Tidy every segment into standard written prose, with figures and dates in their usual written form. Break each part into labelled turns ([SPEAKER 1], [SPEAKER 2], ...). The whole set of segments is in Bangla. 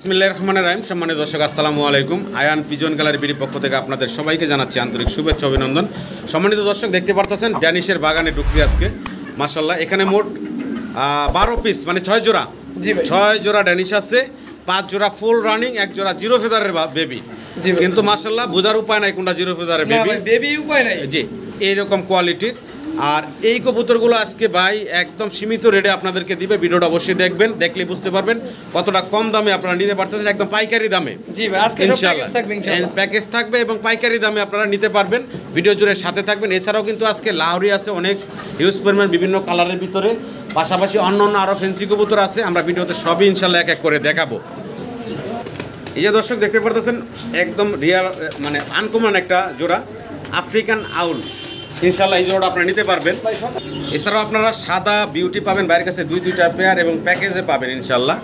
[SPEAKER 1] বিসমিল্লাহির রহমানির রহিম। সম্মানিত দর্শক, আসসালামু আলাইকুম। আয়ান পিজন গ্যালারি বিডি পক্ষ থেকে আপনাদের সবাইকে জানাচ্ছি আন্তরিক শুভেচ্ছা অভিনন্দন। সম্মানিত দর্শক, দেখতে পারতেছেন ড্যানিশের বাগানে ঢুকছি আজকে। মাশাআল্লাহ, এখানে মোট 12 পিস মানে 6 জোড়া, 6 জোড়া ড্যানিশ আছে, 5 জোড়া ফুল রানিং, 1 জোড়া জিরো ফেদারের বেবি। কিন্তু মাশাআল্লাহ বোঝার উপায় নাই কোনটা জিরো ফেদারের বেবি উপায় নাই। জি, এইরকম কোয়ালিটির। আর এই কবুতরগুলো আজকে ভাই একদম সীমিত রেটে আপনাদেরকে দিবে। ভিডিওটা অবশ্যই দেখবেন, দেখলে বুঝতে পারবেন কতটা কম দামে আপনারা নিতে পারতেছেন, একদম পাইকারি দামে। জি ভাই, আজকে ইনশাআল্লাহ প্যাকেজ থাকবে এবং পাইকারি দামে আপনারা নিতে পারবেন। ভিডিও জুড়ে সাথে থাকবেন। এছাড়াও কিন্তু আজকে লাহোরি আছে অনেক হিউজ পরিমাণ, বিভিন্ন কালারের ভিতরে, পাশাপাশি অন্য অন্য আরও ফেন্সি কবুতর আছে। আমরা ভিডিওতে সবই ইনশাআল্লাহ এক এক করে দেখাবো। এই যে দর্শক দেখতে পারতেছেন, একদম রিয়াল মানে আনকমন একটা জোড়া আফ্রিকান আউল। ইনশাআল্লাহ এই জোড়া আপনারা নিতে পারবেন। এছাড়াও আপনারা সাদা বিউটি পাবেন বাইরের কাছে 2-2টা পেয়ার, এবং প্যাকেজে পাবেন। ইনশাআল্লাহ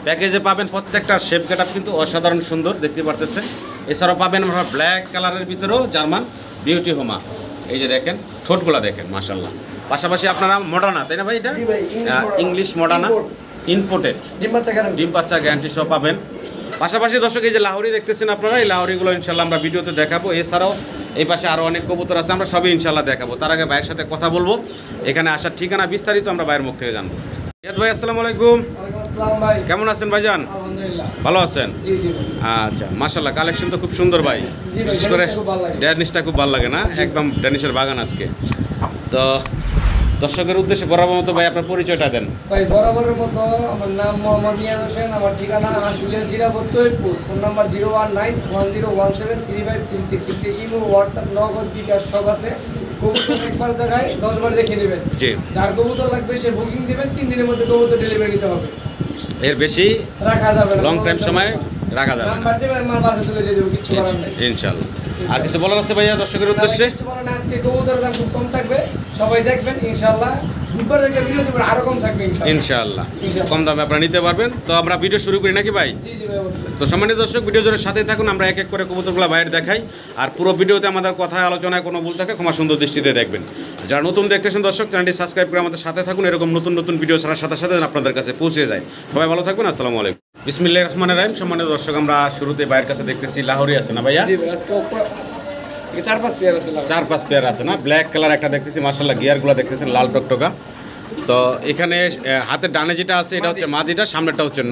[SPEAKER 1] প্যাকেজে পাবেন প্রত্যেকটা শেপ গেট আপ কিন্তু অসাধারণ সুন্দর দেখতে পারতেছেন। এছাড়াও পাবেন আপনারা ব্ল্যাক কালারের ভিতরেও জার্মান বিউটি হোমা। এই যে দেখেন ঠোঁটগুলা দেখেন মাশাআল্লাহ। পাশাপাশি আপনারা মডার্না, তাই না ভাই? এটা ইংলিশ মডার্না ইম্পোর্টেড, ডিম বাচ্চা গ্যারান্টি সহ পাবেন। পাশাপাশি দর্শক এই যে লাহোরি দেখতেছেন আপনারা, এই লাহোরিগুলো ইনশাআল্লাহ আমরা ভিডিওতে দেখাবো। এছাড়াও এই পাশে আরও অনেক কবুতর আছে, আমরা সবই ইনশাআল্লাহ দেখাবো। তার আগে ভাইয়ের সাথে কথা বলবো, এখানে আসার ঠিকানা বিস্তারিত আমরা ভাইয়ের মুখ থেকে জানবো। রিয়াদ ভাই, আসসালামু আলাইকুম। কেমন আছেন ভাইজান? ভালো আছেন? আচ্ছা, মাশাআল্লাহ কালেকশন তো খুব সুন্দর ভাই, বিশেষ করে ড্যানিশটা খুব ভালো লাগে না? একদম ড্যানিশের বাগান আজকে। তো দর্শকের উদ্দেশ্যে বরাবর মতো ভাই আপনার পরিচয়টা দেন।
[SPEAKER 2] ভাই বরাবরের মতো আমার নাম মোহাম্মদ নিয়াজ হোসেন, আমার ঠিকানা Ashulia Jirapur Taiyabpur, phone number 01910173536। Imo, WhatsApp, নগদ, বিকাশ সব আছে। কবুতর একবার জায়গায় 10 বার দেখে নেবেন। যার কবুতর লাগবে সে বুকিং দিবেন, 3 দিনের মধ্যে কবুতর ডেলিভারি নিতে হবে।
[SPEAKER 1] এর বেশি
[SPEAKER 2] রাখা যাবে না,
[SPEAKER 1] লং টাইম সময় রাখা যাবে না।
[SPEAKER 2] নাম্বার দিবেন, মাল বাসে চলে দিয়ে দেব, কিছু করার নাই
[SPEAKER 1] ইনশাআল্লাহ। আর কিছু বলার আছে ভাইয়া দর্শকের উদ্দেশ্যে?
[SPEAKER 2] কিছু বলার না, আজকে কবুতরের দাম খুব কম থাকবে, সবাই দেখবেন ইনশাআল্লাহ। দুপুর থেকে ভিডিও দেব, আরো কম থাকবে
[SPEAKER 1] ইনশাআল্লাহ। কম দামে আপনারা নিতে পারবেন। তো আমরা ভিডিও শুরু করি নাকি ভাই?
[SPEAKER 2] জি জি ভাই, অবশ্যই।
[SPEAKER 1] তো সম্মানিত দর্শক, ভিডিও জোরের সাথেই থাকুন, আমরা এক এক করে কবুতরগুলো বাইরে দেখাই। আর পুরো ভিডিওতে আমাদের কথায় আলোচনায় কোনো ভুল থাকে ক্ষমা সুন্দর দৃষ্টিতে দেখবেন। যারা নতুন দেখতেছেন দর্শক, চ্যানেলটি সাবস্ক্রাইব করে আমাদের সাথে থাকুন। এরকম নতুন নতুন ভিডিও ছাড়ার সাথে সাথে আপনাদের কাছে পৌঁছে যায়। সবাই ভালো থাকবেন। আসসালামু আলাইকুম। বিসমিল্লাহির রহমানির রহিম। সম্মানিত দর্শক, আমরা শুরুতে বাইরের কাছে দেখতেছি লাহোরি আছে না ভাইয়া?
[SPEAKER 2] জি ভাই, আজকে 4-5 পেয়ার আছে।
[SPEAKER 1] 4-5 পেয়ার আছে না? ব্ল্যাক কালার একটা দেখতেছি মাশাআল্লাহ, গিয়ারগুলো দেখতেছেন লাল টকটকা। তো এখানে হাতের ডানে যেটা আছে এটা হচ্ছে মাদিটা, সামনেটা হচ্ছে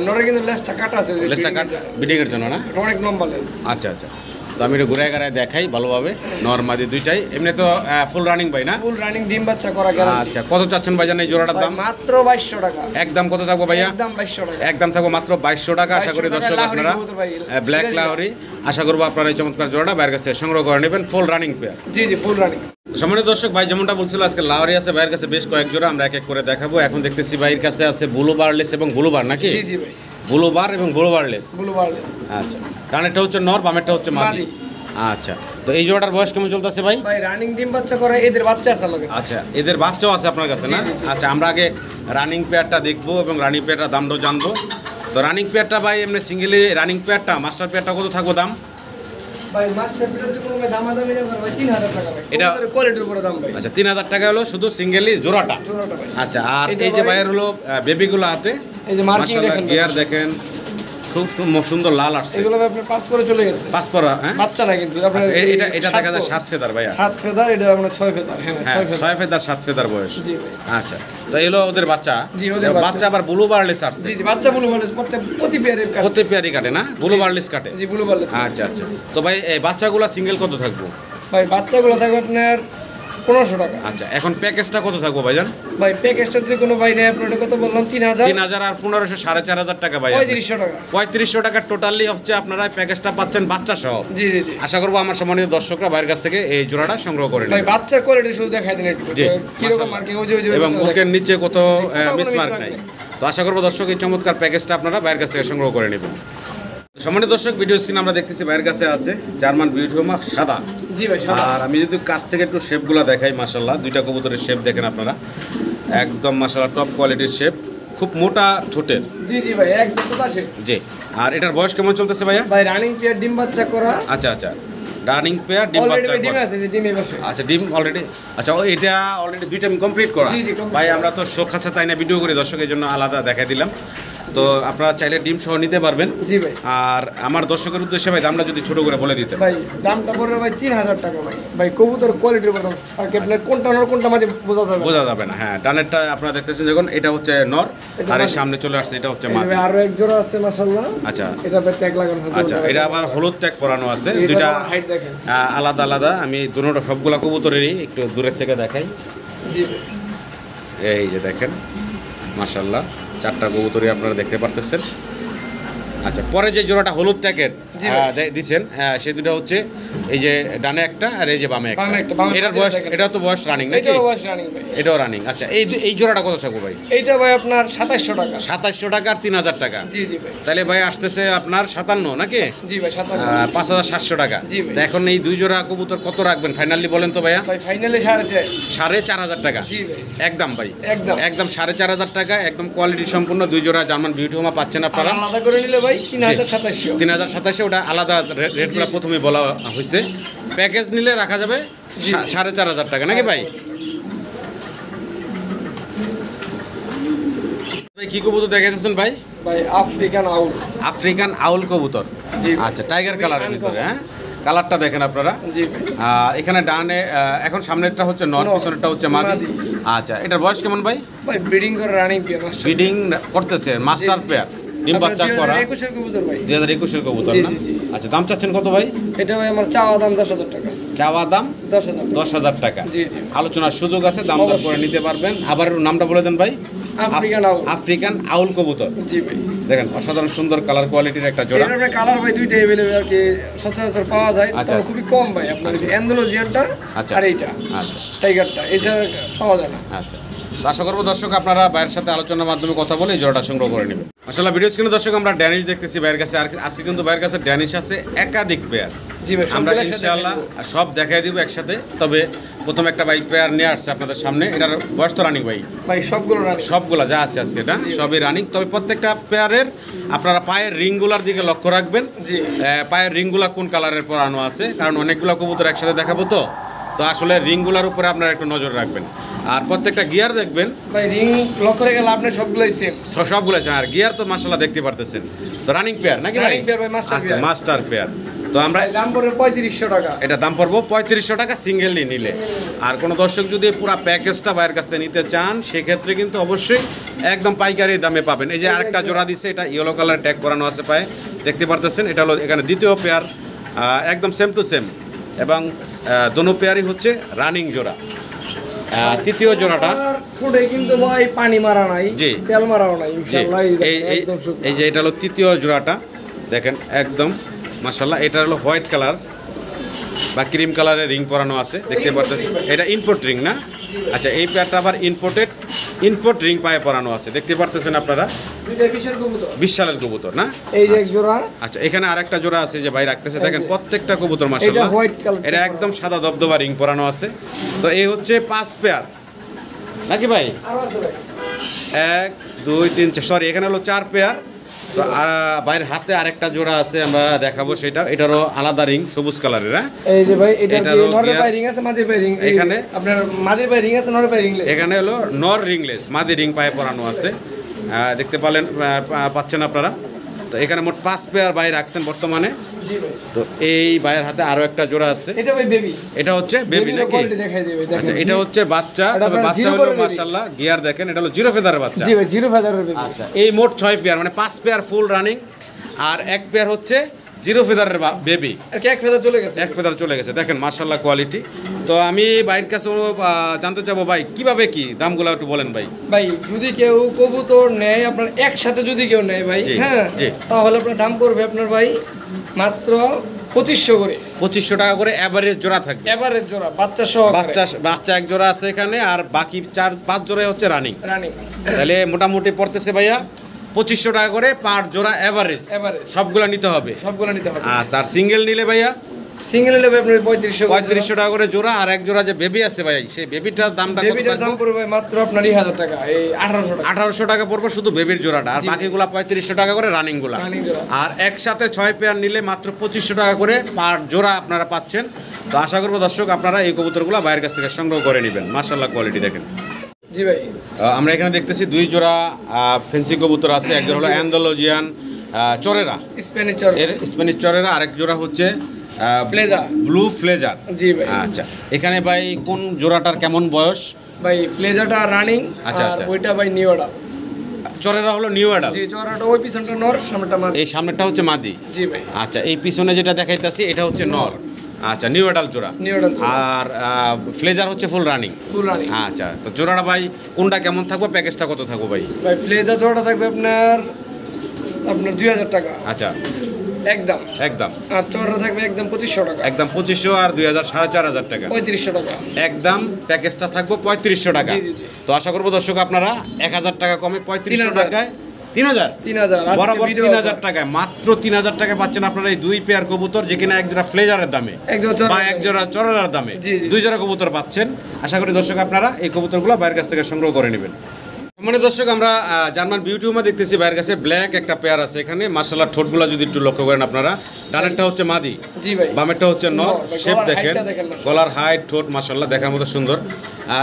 [SPEAKER 2] নরে, কিন্তু লেজটা কাটা আছে,
[SPEAKER 1] লেজটা কাট বিডিং এর জন্য না?
[SPEAKER 2] অনেক লম্বা লেজ।
[SPEAKER 1] আচ্ছা আচ্ছা, তো আমি একটু ঘুরে ঘুরায় দেখাই ভালোভাবে। নর মাদি দুইটাই এমনি তো ফুল রানিং ভাই না?
[SPEAKER 2] ফুল রানিং, ডিম বাচ্চা করা গ্যারান্টি।
[SPEAKER 1] আচ্ছা, কত চাচ্ছেন ভাইজান এই জোড়াটার দাম?
[SPEAKER 2] মাত্র 2200 টাকা।
[SPEAKER 1] একদম কত থাকবো ভাইয়া?
[SPEAKER 2] একদম 2200 টাকা।
[SPEAKER 1] একদম থাকবো মাত্র 2200 টাকা। আশা করি দর্শক আপনারা ব্ল্যাক লাহোরি, আশা করবো আপনারা এই চমৎকার জোড়াটা বাইরের কাছ থেকে সংগ্রহ করে নেবেন। Full running pair.
[SPEAKER 2] জি জি, ফুল রানিং।
[SPEAKER 1] সম্মানিত দর্শক, ভাই যেমনটা বলছিল আজকে লাহোরি আছে ভাইয়ের কাছে বেশ কয়েক জোড়া, আমরা এক এক করে দেখাবো। এখন দেখতেছি ভাইয়ের কাছে আছে ব্লু বারলেস এবং ব্লু বার নাকি?
[SPEAKER 2] জি জি ভাই,
[SPEAKER 1] ব্লু বার এবং ব্লু বারলেস।
[SPEAKER 2] ব্লু বারলেস।
[SPEAKER 1] আচ্ছা, ডানেরটা হচ্ছে নর, বামেরটা হচ্ছে মাদি। আচ্ছা, তো এই জোড়াটার বয়স কেমন চলতেছে ভাই?
[SPEAKER 2] ভাই রানিং ডিম বাচ্চা করা, এদের বাচ্চা আছে আমার কাছে।
[SPEAKER 1] আচ্ছা, এদের বাচ্চাও আছে আপনার কাছে না? আচ্ছা, আমরা আগে রানিং পেয়ারটা দেখবো এবং রানিং পেয়ারটার দামটাও জানবো। তো রানিং পেয়ারটা ভাই এমনি সিঙ্গেলি রানিং পেয়ারটা, মাস্টার পেয়ারটা কত থাকবো দাম?
[SPEAKER 2] ভাই মাস্টার পেয়ার যদি কোনো দামাদামি না ভাই 3000 টাকা ভাই। এটা কোয়ালিটির উপরে দাম ভাই।
[SPEAKER 1] আচ্ছা, 3000 টাকা হলো শুধু সিঙ্গেলি জোড়াটা।
[SPEAKER 2] ভাই।
[SPEAKER 1] আচ্ছা, আর এই যে ভাইয়ের হলো বেবিগুলো হাতে,
[SPEAKER 2] এই যে মার্কিং দেখেন,
[SPEAKER 1] গিয়ার দেখেন খুব সুন্দর লাল আসছে।
[SPEAKER 2] এগুলো আপনার 5 পরে চলে গেছে।
[SPEAKER 1] 5 পরা, হ্যাঁ?
[SPEAKER 2] বাচ্চা না কিন্তু আপনার
[SPEAKER 1] এটা দেখা যায় 7 ফেদার ভাইয়া।
[SPEAKER 2] 7 ফেদার, এটা আপনার 6 ফেদার। হ্যাঁ,
[SPEAKER 1] 6 ফেদার 7 ফেদার বয়স।
[SPEAKER 2] জি ভাই।
[SPEAKER 1] আচ্ছা, তো এলো ওদের বাচ্চা।
[SPEAKER 2] জি, ওদের
[SPEAKER 1] বাচ্চা আবার ব্লু বারলেস আসছে।
[SPEAKER 2] জি জি, বাচ্চা ব্লু বারলেস প্রতি পেয়ারে কাটে।
[SPEAKER 1] প্রতি পেয়ারই কাটে না? ব্লু বারলেস কাটে।
[SPEAKER 2] জি, ব্লু বারলেস।
[SPEAKER 1] আচ্ছা আচ্ছা, তো ভাই এই বাচ্চাগুলো সিঙ্গেল কত থাকবো?
[SPEAKER 2] ভাই বাচ্চাগুলো থাকবে আপনার 1500 টাকা।
[SPEAKER 1] আচ্ছা, এখন প্যাকেজটা কত থাকবো ভাইজান?
[SPEAKER 2] ভাই প্যাকেজটা যদি কোনো ভাই নেয়, আপনার কত বললাম? 3000
[SPEAKER 1] আর 1500, 4500 টাকা ভাই।
[SPEAKER 2] 3500 টাকা।
[SPEAKER 1] 3500 টাকা টোটালি হচ্ছে আপনারা প্যাকেজটা পাচ্ছেন বাচ্চা সহ।
[SPEAKER 2] জি জি জি।
[SPEAKER 1] আশা করবো আমার সম্মানিত দর্শকরা বাইরের কাছ থেকে এই জোড়াটা সংগ্রহ করে
[SPEAKER 2] ভাই
[SPEAKER 1] নেবেন।
[SPEAKER 2] বাচ্চা কোয়ালিটি শুধু দেখাই দিন একটু,
[SPEAKER 1] জি,
[SPEAKER 2] কিরকম মার্কিং, ওই যে
[SPEAKER 1] এবং বুকের নিচে কত মিসমার্ক নাই। তো আশা করবো দর্শক এই চমৎকার প্যাকেজটা আপনারা বাইরের কাছ থেকে সংগ্রহ করে নেবেন। সম্মানিত দর্শক, ভিডিও স্ক্রিনে আমরা দেখতেছি বাইরের কাছে আছে জার্মান বিউটি হোমা সাদা।
[SPEAKER 2] জি ভাই, সাদা।
[SPEAKER 1] আর আমি যদি কাছ থেকে একটু শেপগুলো দেখাই, মাশাআল্লাহ দুইটা কবুতরের শেপ দেখেন আপনারা, একদম মাশাআল্লাহ টপ কোয়ালিটির শেপ, খুব মোটা ঠোঁটের।
[SPEAKER 2] জি জি ভাই, একদম মোটা শেপ।
[SPEAKER 1] জি, আর এটার বয়স কেমন চলতেছে ভাইয়া?
[SPEAKER 2] ভাই রানিং পেয়ার, ডিম বাচ্চা করা।
[SPEAKER 1] আচ্ছা আচ্ছা, রানিং পেয়ার, ডিম বাচ্চা
[SPEAKER 2] ডিম
[SPEAKER 1] করা।
[SPEAKER 2] আছে, যে ডিমে বসে।
[SPEAKER 1] আচ্ছা, ডিম অলরেডি। আচ্ছা, এটা অলরেডি দুইটা কমপ্লিট করা।
[SPEAKER 2] জি জি, complete
[SPEAKER 1] ভাই আমরা তো শোক আছে তাই না ভিডিও করি দর্শক, এই জন্য আলাদা দেখাই দিলাম। তো আপনারা চাইলে ডিম সহ নিতে পারবেন।
[SPEAKER 2] জি ভাই।
[SPEAKER 1] আর আমার দর্শকের উদ্দেশ্যে ভাই দামটা যদি ছোট করে বলে দিতেন।
[SPEAKER 2] ভাই দামটা পড়বে ভাই 3000 টাকা ভাই। ভাই কবুতর কোয়ালিটির উপর দাম, আর আপনার কোনটা নর কোনটা মাঝে বোঝা যাবে না।
[SPEAKER 1] হ্যাঁ, ডানেরটা আপনারা দেখতেছেন যখন এটা হচ্ছে নর, আর এর সামনে চলে আসছে এটা হচ্ছে মাদি।
[SPEAKER 2] আরো এক জোড়া আছে মাশাআল্লাহ।
[SPEAKER 1] আচ্ছা,
[SPEAKER 2] এটাতে ট্যাগ লাগানো আছে।
[SPEAKER 1] আচ্ছা, এটা আবার হলুদ ট্যাগ করানো আছে। দুইটা
[SPEAKER 2] হাইট দেখেন
[SPEAKER 1] আলাদা আলাদা। আমি দুটোটা সবগুলা কবুতরেরই একটু দূরের থেকে দেখাই।
[SPEAKER 2] জি
[SPEAKER 1] এই যে দেখেন মাশাআল্লাহ, 4টা কবুতরই আপনারা দেখতে পারতেছেন। আচ্ছা, পরে যে জোড়াটা হলুদ ট্যাগের দিচ্ছেন, হ্যাঁ, সেই দুটো হচ্ছে এই যে ডানে একটা আর এই যে বামে একটা। এটার বয়স, এটা তো বয়স রানিং নাকি?
[SPEAKER 2] এটাও বয়স রানিং ভাই।
[SPEAKER 1] এটাও রানিং। আচ্ছা, এই জোড়াটা কত থাকবে ভাই?
[SPEAKER 2] এইটা ভাই আপনার 2700 টাকা।
[SPEAKER 1] 2700 টাকা আর 3000 টাকা।
[SPEAKER 2] জি জি ভাই।
[SPEAKER 1] তাহলে ভাই আসতেছে আপনার 57 নাকি?
[SPEAKER 2] জি ভাই 57।
[SPEAKER 1] 5700 টাকা। তা এখন এই দুই জোড়া কবুতর কত রাখবেন ফাইনালি বলেন তো ভাইয়া?
[SPEAKER 2] ভাই ফাইনালি 4.5।
[SPEAKER 1] 4500 টাকা।
[SPEAKER 2] জি ভাই।
[SPEAKER 1] একদম ভাই,
[SPEAKER 2] একদম
[SPEAKER 1] 4500 টাকা। একদম কোয়ালিটি সম্পূর্ণ দুই জোড়া জার্মান বিউটি হোমা পাচ্ছেন আপনারা।
[SPEAKER 2] আলাদা করে নিলে ভাই 3700।
[SPEAKER 1] 3700, ওটা আলাদা রেটগুলো প্রথমে বলা হয়েছে। প্যাকেজ নিলে রাখা যাবে 4500 টাকা নাকি ভাই? কি কবুতর দেখাইতেছেন ভাই?
[SPEAKER 2] ভাই আফ্রিকান আউল।
[SPEAKER 1] আফ্রিকান আউল কবুতর।
[SPEAKER 2] জি
[SPEAKER 1] আচ্ছা, টাইগার কালারের ভিতরে। হ্যাঁ, কালারটা দেখেন আপনারা।
[SPEAKER 2] জি।
[SPEAKER 1] এখানে ডানে এখন সামনেরটা হচ্ছে নর, পিছনেরটা হচ্ছে মাদি। আচ্ছা, এটার বয়স কেমন ভাই?
[SPEAKER 2] ভাই ব্রিডিং করে রানিং পেয়ার,
[SPEAKER 1] ব্রিডিং করতেছে, মাস্টার পেয়ার, ডিম বাচ্চা করা।
[SPEAKER 2] 2021 এর কবুতর ভাই।
[SPEAKER 1] 2021 এর কবুতর না? আচ্ছা, দাম চাচ্ছেন কত ভাই?
[SPEAKER 2] এটা ভাই আমার চাওয়া দাম 10000 টাকা।
[SPEAKER 1] চাওয়া দাম
[SPEAKER 2] 10000
[SPEAKER 1] টাকা।
[SPEAKER 2] জি জি।
[SPEAKER 1] আলোচনার সুযোগ আছে, দাম দর করে নিতে পারবেন। আবার নামটা বলে দেন ভাই।
[SPEAKER 2] আফ্রিকান আউল।
[SPEAKER 1] আফ্রিকান আউল কবুতর।
[SPEAKER 2] জি ভাই।
[SPEAKER 1] দেখেন অসাধারণ সুন্দর কালার কোয়ালিটির একটা জোড়া।
[SPEAKER 2] এর কালার ভাই দুইটাই अवेलेबल আর কি সচরাচর পাওয়া যায়, তবে খুবই কম ভাই। আপনার এই অ্যান্ডালুজিয়ানটা আর এইটা, আচ্ছা, টাইগারটা এছাড়া পাওয়া যায় না।
[SPEAKER 1] আচ্ছা, আশা করবো দর্শক আপনারা ভাইয়ের সাথে আলোচনার মাধ্যমে কথা বলে এই জোড়াটা সংগ্রহ করে নেবেন। আসলে ভিডিও স্ক্রিনে দর্শক আমরা ড্যানিশ দেখতেছি ভাইয়ের কাছে। আর আজকে কিন্তু ভাইয়ের কাছে ড্যানিশ আছে একাধিক পেয়ার।
[SPEAKER 2] জি ভাই,
[SPEAKER 1] আমরা ইনশাআল্লাহ সব দেখাই দিব একসাথে। তবে প্রথম একটা বাইক পেয়ার নিয়ে আসছে আপনাদের সামনে। এটার বয়স তো রানিং ভাই?
[SPEAKER 2] ভাই সবগুলো রানিং,
[SPEAKER 1] সবগুলা যা আছে আজকে এটা সবই রানিং। তবে প্রত্যেকটা পেয়ারের আপনারা পায়ের রিংগুলার দিকে লক্ষ্য রাখবেন।
[SPEAKER 2] জি,
[SPEAKER 1] পায়ের রিংগুলা কোন কালারের পরানো আছে, কারণ অনেকগুলো কবুতর একসাথে দেখাবো তো আসলে রিংগুলার উপরে আপনারা একটু নজর রাখবেন। আর প্রত্যেকটা গিয়ার দেখবেন
[SPEAKER 2] ভাই, রিং লক্ষ্য রেখে লাভ নেই, সবগুলাই সেম।
[SPEAKER 1] সবগুলো আছে। আর গিয়ার তো মাশাআল্লাহ দেখতে পারতেছেন। তো রানিং পেয়ার নাকি ভাই?
[SPEAKER 2] রানিং পেয়ার ভাই, মাস্টার
[SPEAKER 1] আচ্ছা, মাস্টার পেয়ার। তো আমরা
[SPEAKER 2] দাম পড়বে 3500 টাকা।
[SPEAKER 1] এটা দাম পড়বো 3500 টাকা সিঙ্গেললি নিলে। আর কোনো দর্শক যদি পুরো প্যাকেজটা বাইরের কাছ থেকে নিতে চান সেক্ষেত্রে কিন্তু অবশ্যই একদম পাইকারি দামে পাবেন। এই যে আরেকটা জোড়া দিচ্ছে, এটা ইয়েলো কালার ট্যাগ করানো আছে পায়ে, দেখতে পারতেছেন। এটা হলো এখানে দ্বিতীয় পেয়ার, একদম সেম টু সেম, এবং দোনো পেয়ারই হচ্ছে রানিং জোড়া। তৃতীয় জোড়াটা
[SPEAKER 2] ঠোঁটে কিন্তু ভাই পানি মারা নাই,
[SPEAKER 1] জি,
[SPEAKER 2] তেল মারাও নাই ইনশাআল্লাহ।
[SPEAKER 1] এই যে এটা হলো তৃতীয় জোড়াটা, দেখেন একদম মাশাআল্লাহ। এটা হলো হোয়াইট কালার বা ক্রিম কালারের রিং পরানো আছে, দেখতে পারতেছেন। এটা ইম্পোর্ট রিং না? আচ্ছা, এই পেয়ারটা আবার ইম্পোর্ট রিং পায়ে পরানো আছে, দেখতে পারতেছেন আপনারা।
[SPEAKER 2] দুইটা বিশাল কবুতর,
[SPEAKER 1] 20 সালের কবুতর না?
[SPEAKER 2] এই যে এক জোড়া।
[SPEAKER 1] আচ্ছা, এখানে আরেকটা জোড়া আছে যে ভাই রাখতেছে, দেখেন প্রত্যেকটা কবুতর মাশাআল্লাহ।
[SPEAKER 2] এটা হোয়াইট কালার,
[SPEAKER 1] এটা একদম সাদা দবদবা রিং পরানো আছে। তো এই হচ্ছে 5 পেয়ার নাকি ভাই?
[SPEAKER 2] আরো আছে ভাই,
[SPEAKER 1] 1 2 3 4, সরি এখানে হলো 4 পেয়ার। তো বাইরের হাতে আরেকটা জোড়া আছে, আমরা দেখাবো সেটা। এটারও আলাদা রিং, সবুজ কালারের। হ্যাঁ,
[SPEAKER 2] এই যে ভাই, এটা নরের পায়ে রিং আছে, মাদির পায়ে রিং।
[SPEAKER 1] এখানে
[SPEAKER 2] আপনার মাদির পায়ে রিং আছে, নরের পায়ে রিংলেস।
[SPEAKER 1] এখানে হলো নর রিংলেস, মাদি রিং পায়ে পরানো আছে, দেখতে পাচ্ছেন আপনারা। তো এখানে মোট 5 পেয়ার ভাই রাখছেন বর্তমানে।
[SPEAKER 2] জি ভাই।
[SPEAKER 1] তো এই ভাইয়ের হাতে আরো একটা জোড়া আছে।
[SPEAKER 2] এটা ভাই বেবি,
[SPEAKER 1] এটা হচ্ছে বেবি নাকি? আচ্ছা, এটা হচ্ছে বাচ্চা। তবে বাচ্চা হলো মাশাআল্লাহ, গিয়ার দেখেন, এটা হলো জিরো ফেদারের বাচ্চা।
[SPEAKER 2] জি ভাই, জিরো ফেদারের বেবি।
[SPEAKER 1] আচ্ছা, এই মোট 6 পেয়ার, মানে 5 পেয়ার ফুল রানিং আর 1 পেয়ার হচ্ছে জিরো ফেদারের বেবি।
[SPEAKER 2] এক ফেদার চলে গেছে,
[SPEAKER 1] 1 ফেদার চলে গেছে, দেখেন মাশাআল্লাহ কোয়ালিটি। তো আমি ভাইয়ের কাছে জানতে চাবো ভাই, কিভাবে কি দামগুলো একটু বলেন ভাই।
[SPEAKER 2] ভাই যদি কেউ কবুতর নেয় আপনার একসাথে, যদি কেউ নেয় ভাই, হ্যাঁ, তাহলে আপনার দাম পড়বে আপনার ভাই মাত্র 2500 করে।
[SPEAKER 1] 2500 টাকা করে এভারেজ জোড়া থাকবে।
[SPEAKER 2] এভারেজ জোড়া বাচ্চা সহ,
[SPEAKER 1] বাচ্চা এক জোড়া আছে এখানে, আর বাকি 4-5 জোড়া হচ্ছে রানিং।
[SPEAKER 2] রানিং
[SPEAKER 1] তাহলে মোটামুটি পড়তেছে ভাইয়া 2500 টাকা করে পার জোড়া এভারেজ। সবগুলো নিতে হবে,
[SPEAKER 2] সবগুলো নিতে হবে।
[SPEAKER 1] আচ্ছা, আর সিঙ্গেল নিলে ভাইয়া?
[SPEAKER 2] সিঙ্গেল নিলে আপনার 3500
[SPEAKER 1] টাকা করে জোড়া। আর এক জোড়া যে বেবি আছে ভাই, সেই বেবিটার দামটা কত?
[SPEAKER 2] বেবিটার দাম পড়বে মাত্র আপনার 1000 টাকা, এই
[SPEAKER 1] 1800 টাকা পড়বে শুধু বেবির জোড়াটা। আর বাকিগুলা 3500 টাকা করে রানিং গুলা। আর একসাথে 6 পেয়ার নিলে মাত্র 2500 টাকা করে পার জোড়া আপনারা পাচ্ছেন। তো আশা করবো দর্শক আপনারা এই কবুতরগুলো বাইরের কাছ থেকে সংগ্রহ করে নেবেন। মাশাআল্লাহ কোয়ালিটি দেখেন।
[SPEAKER 2] জি ভাই।
[SPEAKER 1] আমরা এখানে দেখতেছি 2 জোড়া ফেন্সি কবুতর আছে, এক জোড়া হলো অ্যান্ডালুজিয়ান চরেরা,
[SPEAKER 2] স্প্যানিশ চর,
[SPEAKER 1] এর স্প্যানিশ চরেরা, আরেক জোড়া হচ্ছে
[SPEAKER 2] ফ্লেজার,
[SPEAKER 1] ব্লু ফ্লেজার।
[SPEAKER 2] জি ভাই।
[SPEAKER 1] আচ্ছা, এখানে ভাই কোন জোড়াটার কেমন বয়স?
[SPEAKER 2] ভাই ফ্লেজারটা রানিং,
[SPEAKER 1] আচ্ছা,
[SPEAKER 2] আর
[SPEAKER 1] আচ্ছা।
[SPEAKER 2] ওইটা ভাই নিউ অর্ডার।
[SPEAKER 1] চরেরা হলো নিউ অ্যাডাল।
[SPEAKER 2] জি, চড়াটা ওই পিছনটা নর, সামনেটা মাদি।
[SPEAKER 1] এই সামনেরটা হচ্ছে মাদি।
[SPEAKER 2] জি ভাই।
[SPEAKER 1] আচ্ছা, এই পিছনে যেটা দেখাইতাছি এটা হচ্ছে নর। আচ্ছা, নিউ অ্যাডাল জোড়া।
[SPEAKER 2] নিউ অর্ডার
[SPEAKER 1] আর ফ্লেজার হচ্ছে ফুল রানিং।
[SPEAKER 2] Full running.
[SPEAKER 1] আচ্ছা, তো জোড়াটা ভাই কোনটা কেমন থাকবে, প্যাকেজটা কত থাকবে ভাই?
[SPEAKER 2] ভাই ফ্লেজার জোড়াটা থাকবে আপনার 2000 টাকা
[SPEAKER 1] আচ্ছা,
[SPEAKER 2] একদম।
[SPEAKER 1] একদম
[SPEAKER 2] আর চড়া থাকবে একদম 2500 টাকা।
[SPEAKER 1] একদম 2500 আর 2000 4500 টাকা।
[SPEAKER 2] 3500 টাকা
[SPEAKER 1] একদম প্যাকেজটা থাকবে 3500 টাকা।
[SPEAKER 2] জি, জি, জি।
[SPEAKER 1] তো আশা করবো দর্শক আপনারা 1000 টাকা কমে 3500
[SPEAKER 2] 3000
[SPEAKER 1] টাকায় 3000
[SPEAKER 2] 3000
[SPEAKER 1] বরাবর 3000 টাকায়, মাত্র 3000 টাকায় পাচ্ছেন আপনারা এই 2 পেয়ার কবুতর, যেখানে এক জোড়া ফ্লেজারের দামে বা এক জোড়া চরেরার দামে
[SPEAKER 2] জি, জি।
[SPEAKER 1] 2 জোড়া কবুতর পাচ্ছেন। আশা করি দর্শক আপনারা এই কবুতরগুলো বাইরের কাছ থেকে সংগ্রহ করে নেবেন। মানে দর্শক আমরা জার্মান বিউটিউমা দেখতেছি, বাইরের কাছে ব্ল্যাক একটা পেয়ার আছে এখানে। মাশাআল্লাহ, ঠোঁটগুলো যদি একটু লক্ষ্য করেন আপনারা, ডানেরটা হচ্ছে মাদি,
[SPEAKER 2] জি ভাই।
[SPEAKER 1] বামেরটা হচ্ছে নর।
[SPEAKER 2] ভাই,
[SPEAKER 1] শেপ
[SPEAKER 2] গলার
[SPEAKER 1] দেখেন,
[SPEAKER 2] হাইটটা দেখেন মাশাআল্লাহ।
[SPEAKER 1] গলার হাইট, ঠোঁট মাশাআল্লাহ দেখার মতো সুন্দর।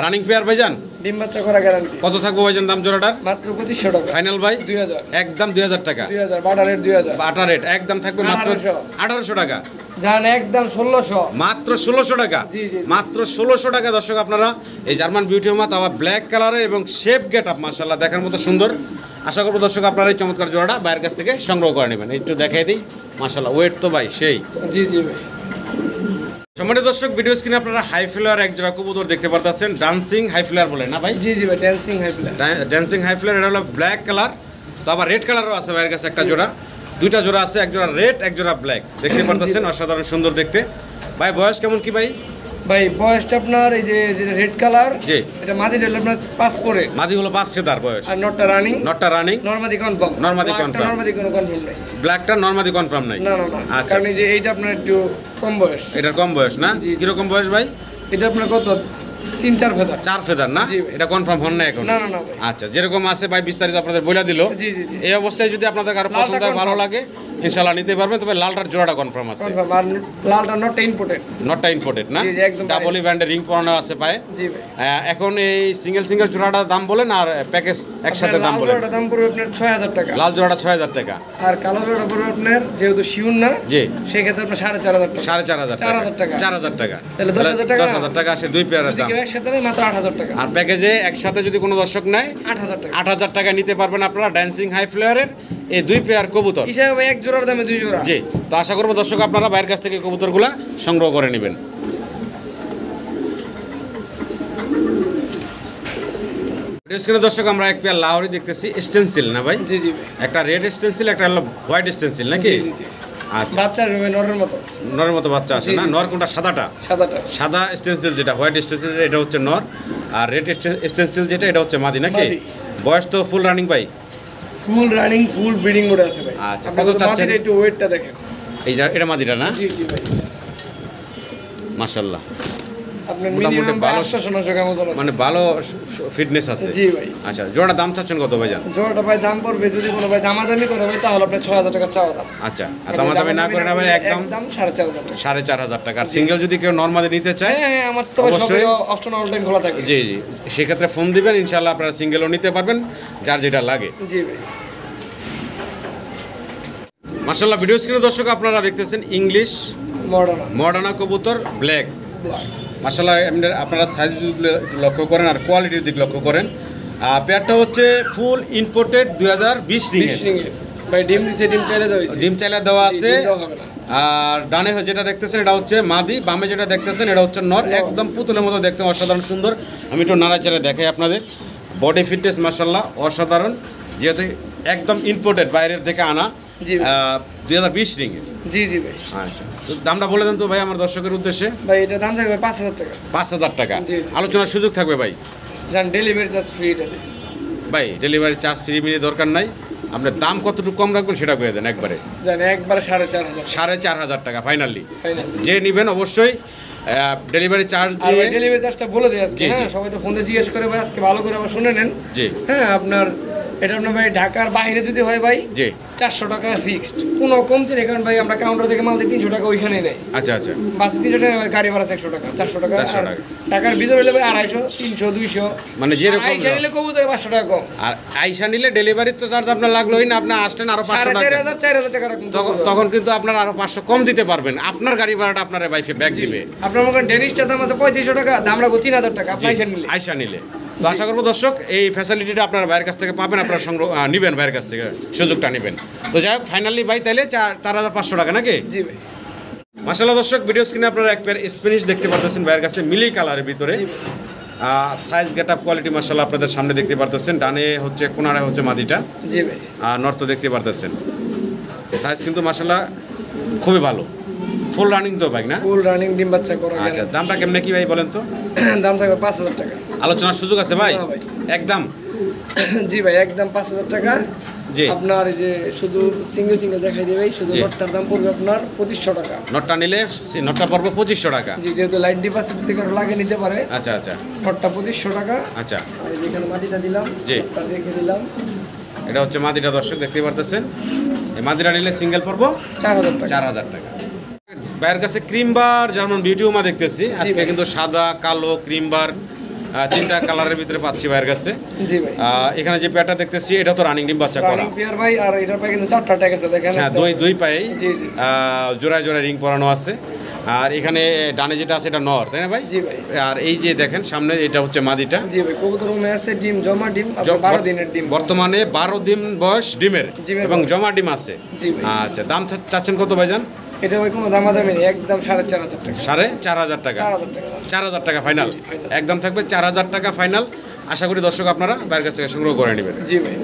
[SPEAKER 1] রানিং পেয়ার ভাইজান,
[SPEAKER 2] ডিম বাচ্চা করা গ্যারান্টি।
[SPEAKER 1] কত থাকবে ভাইজান দাম জোড়াটার?
[SPEAKER 2] মাত্র 2500 টাকা।
[SPEAKER 1] ফাইনাল ভাই
[SPEAKER 2] 2000
[SPEAKER 1] একদম 2000 টাকা।
[SPEAKER 2] 2000 বাটা রেট 2000।
[SPEAKER 1] বাটা রেট একদম থাকবে মাত্র 1800 টাকা।
[SPEAKER 2] জান একদম 1600।
[SPEAKER 1] মাত্র 1600 টাকা।
[SPEAKER 2] জি, জি, জি।
[SPEAKER 1] মাত্র 1600 টাকা দর্শক আপনারা এই জার্মান বিউটি হোমা, তাও ব্ল্যাক কালারের এবং শেপ গেট আপ মাশাআল্লাহ দেখার মতো সুন্দর। আশা করবো দর্শক আপনারা এই চমৎকার জোড়াটা বাইরের কাছ থেকে সংগ্রহ করে নেবেন। একটু দেখাই দিই, মাশাআল্লাহ ওয়েট তো ভাই সেই।
[SPEAKER 2] জি জি ভাই।
[SPEAKER 1] সম্মানিত দর্শক, ভিডিও স্ক্রিনে আপনারা হাই ফ্লায়ার এক জোড়া কবুতর দেখতে পারতেছেন, ডান্সিং হাই ফ্লায়ার বলে না ভাই?
[SPEAKER 2] জি জি ভাই, dancing high fly.
[SPEAKER 1] Dancing high flyer, এটা হলো ব্ল্যাক কালার, তো আবার রেড কালারও আছে বাইরের কাছে একটা জোড়া। 2টা জোড়া আছে, এক জোড়া রেড, এক জোড়া ব্ল্যাক। দেখতে পারতেছেন অসাধারণ সুন্দর দেখতে। ভাই বয়স কেমন কি ভাই?
[SPEAKER 2] ভাই বয়সটা আপনার এই যে যেটা রেড কালার,
[SPEAKER 1] জি।
[SPEAKER 2] এটা মাদি হলো আপনার 5 পরে,
[SPEAKER 1] মাদি হলো 5 ফেদার বয়স,
[SPEAKER 2] আর নটটা রানিং।
[SPEAKER 1] নটটা রানিং,
[SPEAKER 2] নরমাদি কনফার্ম।
[SPEAKER 1] নরমাদি confirm।
[SPEAKER 2] নরমাদি কোনো কনফার্ম নাই।
[SPEAKER 1] ব্ল্যাকটা নরমাদি কনফার্ম নাই।
[SPEAKER 2] না না না,
[SPEAKER 1] আচ্ছা,
[SPEAKER 2] কারণ এই যে এইটা আপনার একটু কম বয়স।
[SPEAKER 1] এটার কম বয়স না?
[SPEAKER 2] জি।
[SPEAKER 1] কিরকম বয়স ভাই?
[SPEAKER 2] এটা আপনার কত 3-4 ফেদার।
[SPEAKER 1] 4 ফেদার না?
[SPEAKER 2] জি ভাই।
[SPEAKER 1] এটা কনফার্ম হন না এখন?
[SPEAKER 2] না না না ভাই।
[SPEAKER 1] আচ্ছা, যেরকম আছে ভাই বিস্তারিত আপনাদের বলে দিল।
[SPEAKER 2] জি জি জি।
[SPEAKER 1] এই অবস্থায় যদি আপনাদের কারো
[SPEAKER 2] লালটা
[SPEAKER 1] পছন্দ হয়, ভালো
[SPEAKER 2] confirm।
[SPEAKER 1] লাগে, ইনশাআল্লাহ নিতে পারবেন। তবে লালটার জোড়াটা কনফার্ম আছে,
[SPEAKER 2] কনফার্ম। আর লালটা নটটা ইম্পোর্টেড।
[SPEAKER 1] নটটা ইম্পোর্টেড না?
[SPEAKER 2] জি, জি, একদম
[SPEAKER 1] ডাবল ব্যান্ডের রিং পরানো আছে পায়ে।
[SPEAKER 2] জি ভাই।
[SPEAKER 1] এখন এই সিঙ্গেল সিঙ্গেল জোড়াটার দাম বলেন আর প্যাকেজ একসাথে দাম
[SPEAKER 2] লাল
[SPEAKER 1] বলেন।
[SPEAKER 2] জোড়াটার দাম পড়বে আপনার 6000 টাকা।
[SPEAKER 1] লাল জোড়াটা 6000 টাকা।
[SPEAKER 2] আর কালো জোড়াটা পড়বে আপনার যেহেতু শিউর না,
[SPEAKER 1] জি,
[SPEAKER 2] সেই ক্ষেত্রে আপনার 4500 টাকা।
[SPEAKER 1] 4500 টাকা।
[SPEAKER 2] 4000 টাকা।
[SPEAKER 1] 4000 টাকা।
[SPEAKER 2] তাহলে 10,000 টাকা।
[SPEAKER 1] 10,000 টাকা আসে 2 পেয়ারের
[SPEAKER 2] যদি
[SPEAKER 1] দাম।
[SPEAKER 2] কেউ একসাথে নেয় মাত্র 8000 টাকা।
[SPEAKER 1] আর প্যাকেজে একসাথে যদি কোনো দর্শক নেয়
[SPEAKER 2] 8000 টাকা
[SPEAKER 1] 8000 টাকা নিতে পারবেন আপনারা ড্যান্সিং হাই ফ্লায়ারের এই 2 পেয়ার কবুতর।
[SPEAKER 2] হিসাবে ভাই এক জোড়ার দামে 2 জোড়া।
[SPEAKER 1] জি, তো আশা করবো দর্শক আপনারা বাইরের কাছ থেকে কবুতরগুলা সংগ্রহ করে নেবেন। স্ক্রিনে দর্শক আমরা এক পেয়ার লাহোরি দেখতেছি, স্টেনসিল না ভাই?
[SPEAKER 2] জি জি ভাই।
[SPEAKER 1] একটা রেড স্টেনসিল, একটা হলো হোয়াইট স্টেনসিল নাকি?
[SPEAKER 2] জি জি জি।
[SPEAKER 1] আচ্ছা,
[SPEAKER 2] বাচ্চা হবে নরের মতো।
[SPEAKER 1] নরের মতো বাচ্চা আসে
[SPEAKER 2] জি,
[SPEAKER 1] না?
[SPEAKER 2] জি।
[SPEAKER 1] নর কোনটা? সাদাটা?
[SPEAKER 2] সাদাটা।
[SPEAKER 1] সাদা স্টেনসিল যেটা, হোয়াইট স্টেনসিল এটা হচ্ছে নর, আর রেড স্টেনসিল যেটা এটা হচ্ছে মাদি নাকি?
[SPEAKER 2] মাদি।
[SPEAKER 1] বয়স তো ফুল রানিং ভাই?
[SPEAKER 2] ফুল রানিং, ফুল ব্রিডিং মোডে আছে ভাই।
[SPEAKER 1] আচ্ছা,
[SPEAKER 2] আপনি
[SPEAKER 1] কত
[SPEAKER 2] যদি
[SPEAKER 1] চাচ্ছেন?
[SPEAKER 2] মাটির একটু ওয়েটটা দেখেন।
[SPEAKER 1] এটা মাদিটা না?
[SPEAKER 2] জি জি ভাই।
[SPEAKER 1] মাশাআল্লাহ,
[SPEAKER 2] আপনার
[SPEAKER 1] মোটামুটি
[SPEAKER 2] মিনিমাম
[SPEAKER 1] ভালো
[SPEAKER 2] 800-900 গ্রাম ওজন আছে।
[SPEAKER 1] মানে ভালো ফিটনেস আছে।
[SPEAKER 2] জি ভাই।
[SPEAKER 1] আচ্ছা, জোড়াটা দাম চাচ্ছেন কত ভাই জান?
[SPEAKER 2] জোড়াটা ভাই দাম পড়বে, যদি কোনো ভাই দামাদামি করে ভাই তাহলে আপনার 6000 টাকা চাওয়া দাম।
[SPEAKER 1] আচ্ছা, আর দামাদামি না করে না ভাই একদম
[SPEAKER 2] 4500 টাকা।
[SPEAKER 1] 4500 টাকা। আর সিঙ্গেল যদি কেউ নরমালি নিতে চায়,
[SPEAKER 2] হ্যাঁ হ্যাঁ, আমার তো
[SPEAKER 1] অবশ্যই।
[SPEAKER 2] সবই অপশন অল টাইম খোলা থাকে।
[SPEAKER 1] জি জি, সেক্ষেত্রে ফোন দিবেন, ইনশাআল্লাহ আপনারা সিঙ্গেলও নিতে পারবেন, যার যেটা লাগে।
[SPEAKER 2] জি ভাই।
[SPEAKER 1] মাশাআল্লাহ, ভিডিও স্ক্রিনে দর্শক আপনারা দেখতেছেন ইংলিশ
[SPEAKER 2] মডার্ন
[SPEAKER 1] মডার্না কবুতর ব্ল্যাক।
[SPEAKER 2] ব্ল্যাক।
[SPEAKER 1] মাশাআল্লাহ, আপনারা সাইজগুলো একটু লক্ষ্য করেন আর কোয়ালিটির দিক লক্ষ্য করেন। পেয়ারটা হচ্ছে ফুল ইম্পোর্টেড 2020 রিংয়ের।
[SPEAKER 2] ভাই ডিম দিছে, ডিম চাইলে দেওয়া হয়েছে।
[SPEAKER 1] ডিম চাইলে দেওয়া আছে।
[SPEAKER 2] ডিম দেওয়া হবে না।
[SPEAKER 1] আর ডানে যেটা দেখতেছেন এটা হচ্ছে মাদি, বামে যেটা দেখতেছেন এটা হচ্ছে নর। একদম পুতুলের মতো দেখতে, অসাধারণ সুন্দর। আমি একটু নাড়াচাড়া দেখাই আপনাদের। বডি ফিটনেস মাশাআল্লাহ অসাধারণ, যেহেতু একদম ইম্পোর্টেড, বাইরের থেকে আনা।
[SPEAKER 2] জি
[SPEAKER 1] 2020 রিংয়ের।
[SPEAKER 2] জি জি ভাই।
[SPEAKER 1] আচ্ছা, তো দামটা বলে দেন তো ভাই আমার দর্শকের উদ্দেশ্যে।
[SPEAKER 2] ভাই এটা দাম থাকবে 5000 টাকা।
[SPEAKER 1] 5000 টাকা।
[SPEAKER 2] জি, জি।
[SPEAKER 1] আলোচনার সুযোগ থাকবে ভাই?
[SPEAKER 2] জান ডেলিভারি চার্জ ফ্রি এটা।
[SPEAKER 1] ভাই ডেলিভারি চার্জ ফ্রি মিনি দরকার নাই, আপনার দাম কতটুকু কম রাখবেন সেটা করে দেন একবারে।
[SPEAKER 2] জান একবারে 4500।
[SPEAKER 1] 4500 টাকা ফাইনালি।
[SPEAKER 2] ফাইনাল।
[SPEAKER 1] যে নেবেন অবশ্যই ডেলিভারি চার্জ
[SPEAKER 2] আর
[SPEAKER 1] দিয়ে।
[SPEAKER 2] ভাই ডেলিভারি চার্জটা বলে দিই আজকে।
[SPEAKER 1] জি, জি।
[SPEAKER 2] হ্যাঁ, সবাই তো ফোনে জিজ্ঞেস করে ভাই, আজকে ভালো করে আবার শুনে নেন।
[SPEAKER 1] জি।
[SPEAKER 2] হ্যাঁ, আপনার এটা আপনার ভাই ঢাকার বাইরে যদি হয় ভাই
[SPEAKER 1] জি
[SPEAKER 2] 400 টাকা ফিক্সড, কোনো কমতি নেই, কারণ ভাই আমরা কাউন্টার থেকে মাল দিই 300 টাকা ওইখানেই নেই।
[SPEAKER 1] আচ্ছা আচ্ছা,
[SPEAKER 2] বাসে 300 টাকা, গাড়ি ভাড়া 100 টাকা, 400 টাকা।
[SPEAKER 1] 400
[SPEAKER 2] আর
[SPEAKER 1] টাকা।
[SPEAKER 2] ঢাকার ভিতরে হলে ভাই 250, 300, 200,
[SPEAKER 1] মানে যেরকম
[SPEAKER 2] আইসা নিলে কবুতরে 500 টাকা কম।
[SPEAKER 1] আর আইসা নিলে ডেলিভারির তো চার্জ আপনার লাগলোই না, আপনি আসলেন আরো 500 টাকা,
[SPEAKER 2] 4,000 টাকা রাখুন।
[SPEAKER 1] তখন কিন্তু আপনার আরো 500 কম দিতে পারবেন, আপনার গাড়ি ভাড়াটা আপনার বাইফে ব্যাগ দিবে।
[SPEAKER 2] আপনার মনে করেন ডেনিশটার দাম আছে 3500 টাকা, দাম রাখবো 3000 টাকা আপনি আইসা নিলে।
[SPEAKER 1] আইসা নিলে তো আশা করবো দর্শক এই ফ্যাসিলিটিটা আপনার ভাইয়ের কাছ থেকে পাবেন, আপনারা সংগ্রহ নেবেন, ভাইয়ের কাছ থেকে সুযোগটা নেবেন। তো যাই হোক, ফাইনালি ভাই তাইলে 4,500 টাকা নাকি?
[SPEAKER 2] জি ভাই।
[SPEAKER 1] মাশাআল্লাহ দর্শক, ভিডিও স্ক্রিনে আপনারা এক পেয়ার স্প্যানিশ দেখতে পারতেছেন ভাইয়ের কাছে, মিলি কালারের ভিতরে। সাইজ গেট আপ কোয়ালিটি মাশাআল্লাহ আপনাদের সামনে দেখতে পারতেছেন। ডানে হচ্ছে, কোনারে হচ্ছে মাদিটা,
[SPEAKER 2] জি ভাই।
[SPEAKER 1] আর নর্থ দেখতে পারতেছেন। সাইজ কিন্তু মাশাআল্লাহ খুবই ভালো, ফুল রানিং তো ভাই না?
[SPEAKER 2] ফুল রানিং ডিম বাচ্চা করা।
[SPEAKER 1] আচ্ছা, দামটা কেমনে কি ভাই বলেন তো?
[SPEAKER 2] দাম থাকবে 5000 টাকা।
[SPEAKER 1] আলোচনার সুযোগ আছে ভাই?
[SPEAKER 2] না ভাই।
[SPEAKER 1] একদম?
[SPEAKER 2] জি ভাই, একদম 5000 টাকা।
[SPEAKER 1] জি।
[SPEAKER 2] আপনার এই যে শুধু সিঙ্গেল দেখাই দিই ভাই, শুধু
[SPEAKER 1] জি।
[SPEAKER 2] নটটার দাম পড়বে আপনার 2500 টাকা।
[SPEAKER 1] নটটা নিলে নটটা পড়বে 2500 টাকা।
[SPEAKER 2] জি, যেহেতু লাইট ডিপ আছে যদি কারো লাগে নিতে পারে।
[SPEAKER 1] আচ্ছা আচ্ছা
[SPEAKER 2] নটটা 2500 টাকা।
[SPEAKER 1] আচ্ছা,
[SPEAKER 2] আর এই যে এখানে মাটিটা দিলাম,
[SPEAKER 1] জি।
[SPEAKER 2] নটটা রেখে দিলাম
[SPEAKER 1] এটা হচ্ছে মাদিটা দর্শক দেখতে পারতেছেন। এই মাদিটা নিলে সিঙ্গেল পড়বো
[SPEAKER 2] 4000 টাকা।
[SPEAKER 1] 4000 টাকা। ভাইয়ের কাছে ক্রিম বার যেমন ভিডিওমা দেখতেছি, আজকে
[SPEAKER 2] ভাই।
[SPEAKER 1] কিন্তু সাদা, কালো, ক্রিম বার তিনটা কালারের ভিতরে পাচ্ছি ভাইয়ের কাছে।
[SPEAKER 2] জি ভাই।
[SPEAKER 1] এখানে যে পেয়ারটা দেখতেছি এটা তো রানিং ডিম বাচ্চা করা।
[SPEAKER 2] রানিং পেয়ার ভাই, আর এটার পায়ে কিন্তু 4টা ট্যাগ আছে দেখেন।
[SPEAKER 1] হ্যাঁ,
[SPEAKER 2] একটা-
[SPEAKER 1] দুই পায়ে
[SPEAKER 2] জি, জি।
[SPEAKER 1] জোড়ায় জোড়ায় রিং পরানো আছে। আর এখানে ডানে যেটা আছে এটা নর, তাই না ভাই?
[SPEAKER 2] জি ভাই।
[SPEAKER 1] আর এই যে দেখেন সামনে এটা হচ্ছে মাদিটা।
[SPEAKER 2] জি ভাই, কবুতর রুমে আছে ডিম, জমা ডিম, আপনার 12 দিনের ডিম।
[SPEAKER 1] বর্তমানে 12 দিন বয়স ডিমের
[SPEAKER 2] ডিমের
[SPEAKER 1] এবং
[SPEAKER 2] বয়স।
[SPEAKER 1] জমা ডিম আছে।
[SPEAKER 2] জি ভাই।
[SPEAKER 1] আচ্ছা, দাম চাচ্ছেন কত ভাইজান?
[SPEAKER 2] এটা ভাই কোনো দামাদামি নেই, একদম 4500 টাকা।
[SPEAKER 1] 4500 টাকা।
[SPEAKER 2] 4000 টাকা।
[SPEAKER 1] 4000 টাকা ফাইনাল,
[SPEAKER 2] জি, final।
[SPEAKER 1] একদম থাকবে 4000 টাকা ফাইনাল। আশা করি দর্শক আপনারা বাইরের কাছ থেকে সংগ্রহ করে নেবেন।
[SPEAKER 2] জি ভাই।